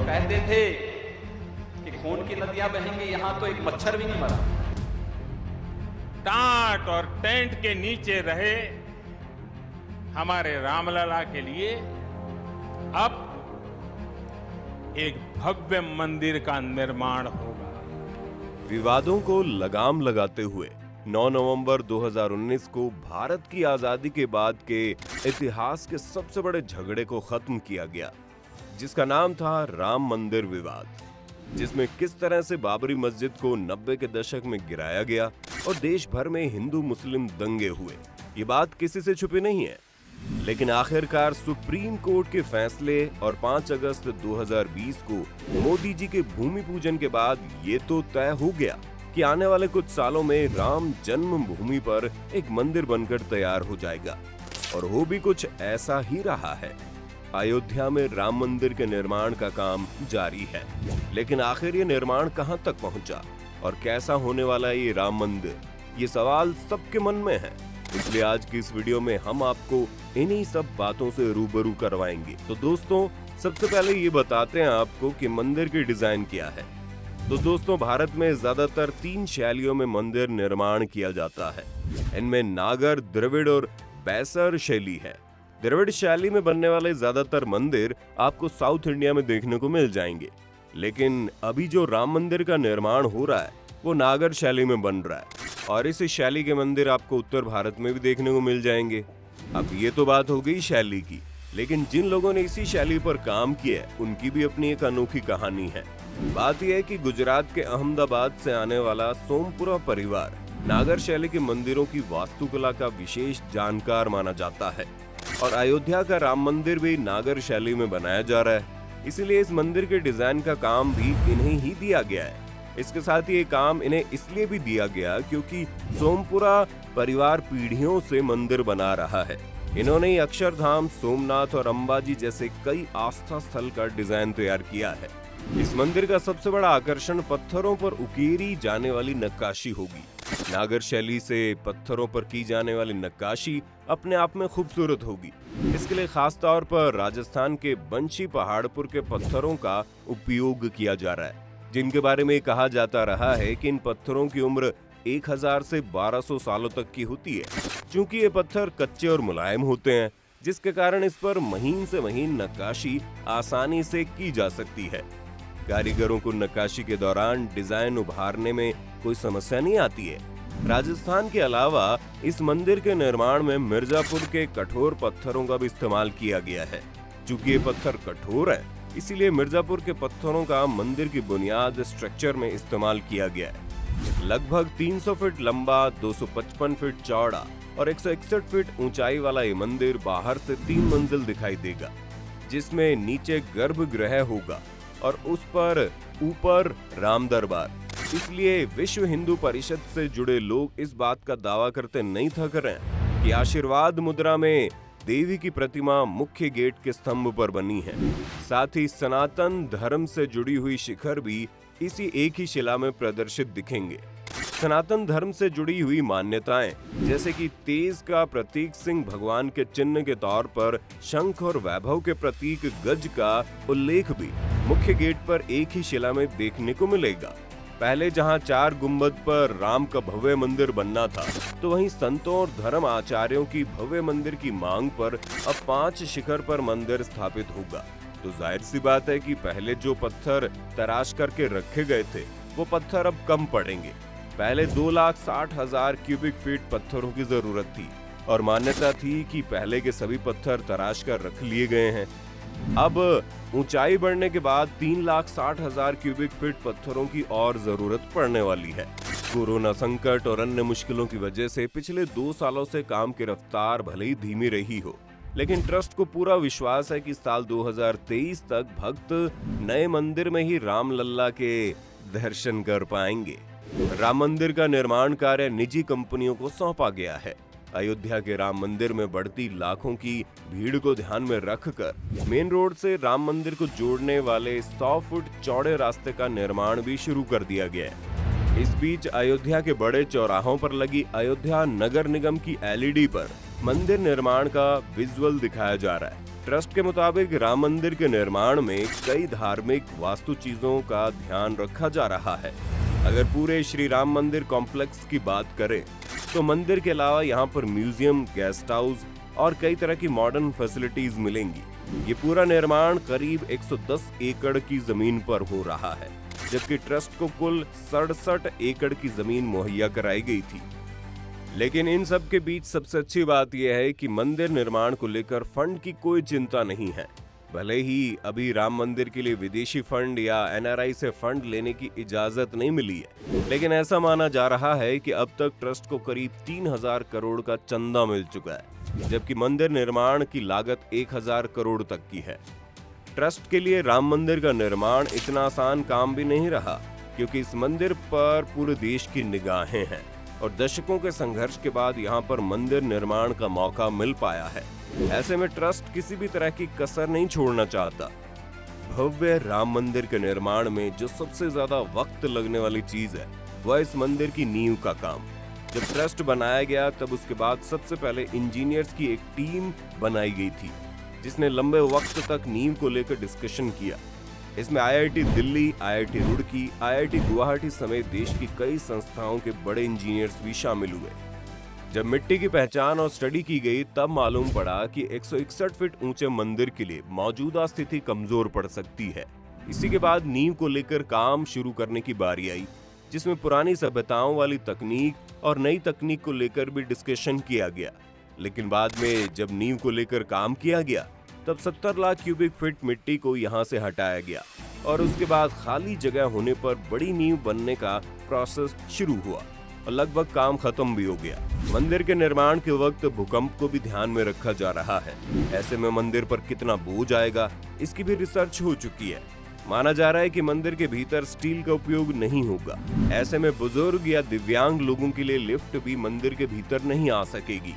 कहते थे कि खून की नदियां बहेंगी, यहां तो एक मच्छर भी नहीं मरा। टाट और टेंट के नीचे रहे हमारे रामलला के लिए अब एक भव्य मंदिर का निर्माण होगा। विवादों को लगाम लगाते हुए 9 नवंबर 2019 को भारत की आजादी के बाद के इतिहास के सबसे बड़े झगड़े को खत्म किया गया, जिसका नाम था राम मंदिर विवाद, जिसमें किस तरह से बाबरी मस्जिद को 90 के दशक में गिराया गया और देश भर में हिंदू मुस्लिम दंगे हुए। ये बात किसी से छुपी नहीं है, लेकिन आखिरकार सुप्रीम कोर्ट के फैसले और 5 अगस्त 2020 को मोदी जी के भूमि पूजन के बाद ये तो तय हो गया कि आने वाले कुछ सालों में राम जन्मभूमि पर एक मंदिर बनकर तैयार हो जाएगा, और वो भी कुछ ऐसा ही रहा है। अयोध्या में राम मंदिर के निर्माण का काम जारी है, लेकिन आखिर ये निर्माण कहां तक पहुंचा और कैसा होने वाला ये राम मंदिर, ये सवाल सबके मन में है। इसलिए आज की इस वीडियो में हम आपको इन्हीं सब बातों से रूबरू करवाएंगे। तो दोस्तों, सबसे पहले ये बताते हैं आपको कि मंदिर की डिजाइन क्या है। तो दोस्तों, भारत में ज्यादातर 3 शैलियों में मंदिर निर्माण किया जाता है। इनमें नागर, द्रविड़ और बैसर शैली है। द्रविड़ शैली में बनने वाले ज्यादातर मंदिर आपको साउथ इंडिया में देखने को मिल जाएंगे, लेकिन अभी जो राम मंदिर का निर्माण हो रहा है वो नागर शैली में बन रहा है, और इस शैली के मंदिर आपको उत्तर भारत में भी देखने को मिल जाएंगे। अब ये तो बात हो गई शैली की, लेकिन जिन लोगों ने इसी शैली पर काम किया है उनकी भी अपनी एक अनोखी कहानी है। बात यह है कि गुजरात के अहमदाबाद से आने वाला सोमपुरा परिवार नागर शैली के मंदिरों की वास्तुकला का विशेष जानकार माना जाता है, और अयोध्या का राम मंदिर भी नागर शैली में बनाया जा रहा है। इसीलिए इस मंदिर के डिजाइन का काम भी इन्हें ही दिया गया है। इसके साथ ही ये काम इन्हें इसलिए भी दिया गया क्योंकि सोमपुरा परिवार पीढ़ियों से मंदिर बना रहा है। इन्होंने ही अक्षरधाम, सोमनाथ और अंबाजी जैसे कई आस्था स्थल का डिजाइन तैयार किया है। इस मंदिर का सबसे बड़ा आकर्षण पत्थरों पर उकेरी जाने वाली नक्काशी होगी। नागर शैली से पत्थरों पर की जाने वाली नक्काशी अपने आप में खूबसूरत होगी। इसके लिए खास तौर पर राजस्थान के बंशी पहाड़पुर के पत्थरों का उपयोग किया जा रहा है, जिनके बारे में कहा जाता रहा है कि इन पत्थरों की उम्र 1000 से 1200 सालों तक की होती है। चूंकि ये पत्थर कच्चे और मुलायम होते हैं, जिसके कारण इस पर महीन से महीन नक्काशी आसानी से की जा सकती है। कारीगरों को नक्काशी के दौरान डिजाइन उभारने में कोई समस्या नहीं आती है। राजस्थान के अलावा इस मंदिर के निर्माण में मिर्जापुर के कठोर पत्थरों का भी इस्तेमाल किया गया है। चूंकि ये पत्थर कठोर है, इसीलिए मिर्जापुर के पत्थरों का मंदिर की बुनियाद स्ट्रक्चर में इस्तेमाल किया गया है। लगभग 300 फीट लंबा, 255 फीट चौड़ा और 161 फीट ऊंचाई वाला ये मंदिर बाहर से 3 मंजिल दिखाई देगा, जिसमें नीचे गर्भगृह होगा और उस पर ऊपर राम दरबार। इसलिए विश्व हिंदू परिषद से जुड़े लोग इस बात का दावा करते नहीं थक रहे हैं कि आशीर्वाद मुद्रा में देवी की प्रतिमा मुख्य गेट के स्तंभ पर बनी है। साथ ही सनातन धर्म से जुड़ी हुई शिखर भी इसी एक ही शिला में प्रदर्शित दिखेंगे। सनातन धर्म से जुड़ी हुई मान्यताएं, जैसे कि तेज का प्रतीक सिंह भगवान के चिन्ह के तौर पर शंख और वैभव के प्रतीक गज का उल्लेख भी मुख्य गेट पर एक ही शिला में देखने को मिलेगा। पहले जहां 4 गुंबद पर राम का भव्य मंदिर बनना था, तो वहीं संतों और धर्म आचार्यों की भव्य मंदिर की मांग पर अब 5 शिखर पर मंदिर स्थापित होगा। तो जाहिर सी बात है कि पहले जो पत्थर तराश करके रखे गए थे वो पत्थर अब कम पड़ेंगे। पहले 2,60,000 क्यूबिक फीट पत्थरों की जरूरत थी, और मान्यता थी कि पहले के सभी पत्थर तराश कर रख लिए गए हैं। अब ऊंचाई बढ़ने के बाद 3,60,000 क्यूबिक फीट पत्थरों की और जरूरत पड़ने वाली है। कोरोना संकट और अन्य मुश्किलों की वजह से पिछले 2 सालों से काम की रफ्तार भले ही धीमी रही हो, लेकिन ट्रस्ट को पूरा विश्वास है कि साल 2023 तक भक्त नए मंदिर में ही राम लल्ला के दर्शन कर पाएंगे। राम मंदिर का निर्माण कार्य निजी कंपनियों को सौंपा गया है। अयोध्या के राम मंदिर में बढ़ती लाखों की भीड़ को ध्यान में रखकर मेन रोड से राम मंदिर को जोड़ने वाले 100 फुट चौड़े रास्ते का निर्माण भी शुरू कर दिया गया है। इस बीच अयोध्या के बड़े चौराहों पर लगी अयोध्या नगर निगम की LED पर मंदिर निर्माण का विजुअल दिखाया जा रहा है। ट्रस्ट के मुताबिक राम मंदिर के निर्माण में कई धार्मिक वास्तु चीजों का ध्यान रखा जा रहा है। अगर पूरे श्री राम मंदिर कॉम्प्लेक्स की बात करें तो मंदिर के अलावा यहाँ पर म्यूजियम, गेस्ट हाउस और कई तरह की मॉडर्न फैसिलिटीज मिलेंगी। ये पूरा निर्माण करीब 110 एकड़ की जमीन पर हो रहा है, जबकि ट्रस्ट को कुल 67 एकड़ की जमीन मुहैया कराई गई थी। लेकिन इन सब के बीच सबसे अच्छी बात यह है कि मंदिर निर्माण को लेकर फंड की कोई चिंता नहीं है। भले ही अभी राम मंदिर के लिए विदेशी फंड या एनआरआई से फंड लेने की इजाजत नहीं मिली है, लेकिन ऐसा माना जा रहा है कि अब तक ट्रस्ट को करीब 3000 करोड़ का चंदा मिल चुका है, जबकि मंदिर निर्माण की लागत 1000 करोड़ तक की है। ट्रस्ट के लिए राम मंदिर का निर्माण इतना आसान काम भी नहीं रहा, क्योंकि इस मंदिर पर पूरे देश की निगाहें हैं और दशकों के संघर्ष के बाद यहाँ पर मंदिर निर्माण का मौका मिल पाया है। ऐसे में ट्रस्ट किसी भी तरह की कसर नहीं छोड़ना चाहता। भव्य राम मंदिर के निर्माण में जो सबसे ज्यादा वक्त लगने वाली चीज है वह इस मंदिर की नींव का काम। जब ट्रस्ट बनाया गया तब उसके बाद सबसे पहले इंजीनियर्स की एक टीम बनाई गई थी, जिसने लंबे वक्त तक नींव को लेकर डिस्कशन किया। इसमें IIT Delhi, IIT Roorkee, IIT Guwahati समेत देश की कई संस्थाओं के बड़े इंजीनियर्स भी शामिल हुए। जब मिट्टी की पहचान और स्टडी की गई तब मालूम पड़ा कि 161 फीट ऊंचे मंदिर के लिए मौजूदा स्थिति कमजोर पड़ सकती है। इसी के बाद नींव को लेकर काम शुरू करने की बारी आई, जिसमें पुरानी सभ्यताओं वाली तकनीक और नई तकनीक को लेकर भी डिस्कशन किया गया। लेकिन बाद में जब नींव को लेकर काम किया गया तब 70 लाख क्यूबिक फीट मिट्टी को यहाँ से हटाया गया और उसके बाद खाली जगह होने पर बड़ी नींव बनने का प्रोसेस शुरू हुआ और लगभग काम खत्म भी हो गया। मंदिर के निर्माण के वक्त भूकंप को भी ध्यान में रखा जा रहा है। ऐसे में मंदिर पर कितना बोझ आएगा, इसकी भी रिसर्च हो चुकी है। माना जा रहा है कि मंदिर के भीतर स्टील का उपयोग नहीं होगा। ऐसे में बुजुर्ग या दिव्यांग लोगों के लिए लिफ्ट भी मंदिर के भीतर नहीं आ सकेगी।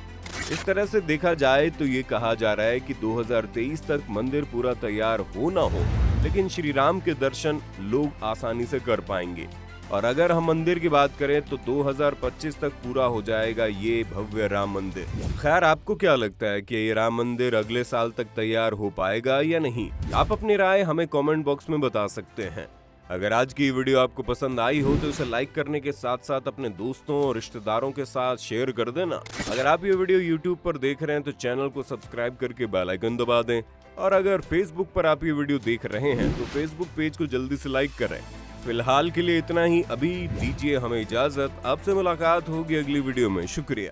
इस तरह से देखा जाए तो ये कहा जा रहा है कि 2023 तक मंदिर पूरा तैयार हो ना हो, लेकिन श्री राम के दर्शन लोग आसानी से कर पाएंगे। और अगर हम मंदिर की बात करें तो 2025 तक पूरा हो जाएगा ये भव्य राम मंदिर। खैर, आपको क्या लगता है कि ये राम मंदिर अगले साल तक तैयार हो पाएगा या नहीं? आप अपनी राय हमें कमेंट बॉक्स में बता सकते हैं। अगर आज की वीडियो आपको पसंद आई हो तो इसे लाइक करने के साथ साथ अपने दोस्तों और रिश्तेदारों के साथ शेयर कर देना। अगर आप ये वीडियो YouTube पर देख रहे हैं तो चैनल को सब्सक्राइब करके बेल आइकन दबा दें। और अगर Facebook पर आप ये वीडियो देख रहे हैं तो Facebook पेज को जल्दी से लाइक करें। फिलहाल के लिए इतना ही। अभी दीजिए हमें इजाजत। आपसे मुलाकात होगी अगली वीडियो में। शुक्रिया।